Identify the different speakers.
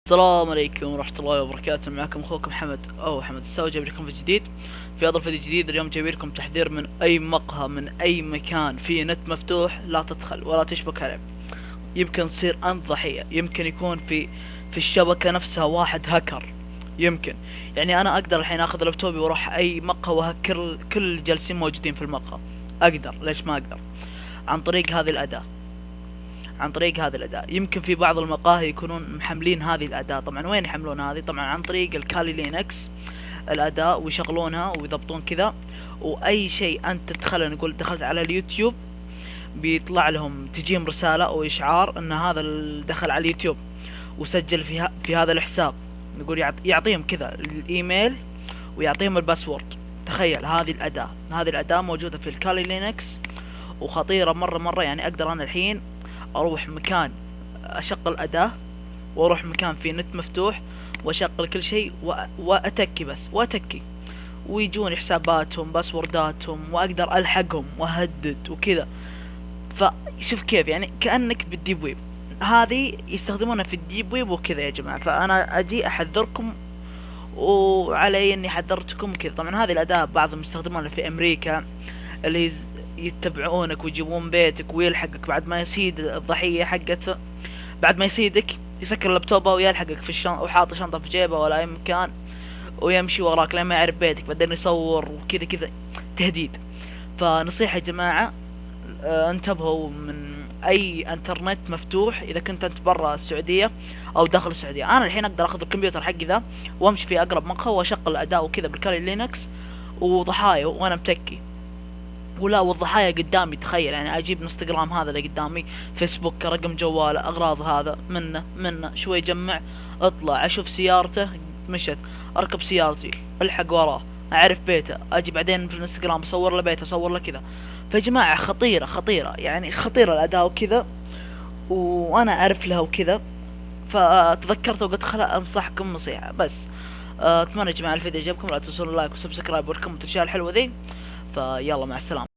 Speaker 1: السلام عليكم ورحمة الله وبركاته. معكم اخوكم حمد الساوي، جايب لكم فيديو جديد. في هذا الفيديو الجديد اليوم جايب لكم تحذير من اي مقهى من اي مكان فيه نت مفتوح، لا تدخل ولا تشبك عليه. يمكن تصير انت ضحية، يمكن يكون في الشبكة نفسها واحد هكر. يمكن يعني انا اقدر الحين اخذ لابتوبي واروح اي مقهى وهكر كل الجالسين موجودين في المقهى. اقدر، ليش ما اقدر؟ عن طريق هذه الاداة. يمكن في بعض المقاهي يكونون محملين هذه الأداة. طبعا وين يحملون هذه؟ طبعا عن طريق الكالي لينكس الأداة، ويشغلونها ويضبطون كذا. وأي شيء أنت تدخله، نقول دخلت على اليوتيوب، بيطلع لهم تجيهم رسالة أو إشعار أن هذا دخل على اليوتيوب وسجل في هذا الحساب. نقول يعطيهم كذا الإيميل ويعطيهم الباسورد. تخيل هذه الأداة موجودة في الكالي لينكس وخطيرة مرة. يعني أقدر أنا الحين اروح مكان اشغل اداة، واروح مكان فيه نت مفتوح واشغل كل شيء واتكي واتكي، ويجون حساباتهم باسورداتهم، واقدر الحقهم واهدد وكذا. فشوف كيف، يعني كأنك بالديب ويب. هذه يستخدمونها في الديب ويب وكذا يا جماعة. فانا اجي احذركم، وعلي اني حذرتكم كذا. طبعا هذه الاداة بعضهم يستخدمونها في امريكا، اللي يتبعونك ويجيبون بيتك ويلحقك بعد ما يسيد الضحية حقته. بعد ما يسيدك يسكر لابتوبه ويلحقك في الشنطة، وحاط شنطة في جيبه ولا اي مكان، ويمشي وراك لين ما يعرف بيتك، بعدين يصور وكذا تهديد. فنصيحة يا جماعة، انتبهوا من اي انترنت مفتوح اذا كنت انت برا السعودية او داخل السعودية. انا الحين اقدر اخذ الكمبيوتر حقي ذا وامشي في اقرب مقهى واشغل اداء وكذا بالكالي لينكس وضحايا وانا متكي. ولا والضحايا قدامي، تخيل يعني اجيب انستغرام هذا اللي قدامي، فيسبوك، رقم جواله، اغراض هذا منه شوي جمع، اطلع اشوف سيارته مشت، اركب سيارتي، الحق وراه، اعرف بيته، اجي بعدين في الانستغرام اصور له بيته، اصور له كذا. فيا جماعة خطيرة يعني خطيرة الاداء وكذا، وانا اعرف لها وكذا. فتذكرت وقلت خلا انصحكم نصيحة بس. اتمنى يا جماعة الفيديو عجبكم، لا تنسون اللايك وسبسكرايب والكومنت والاشياء الحلوة ذي. فيلا مع السلامة.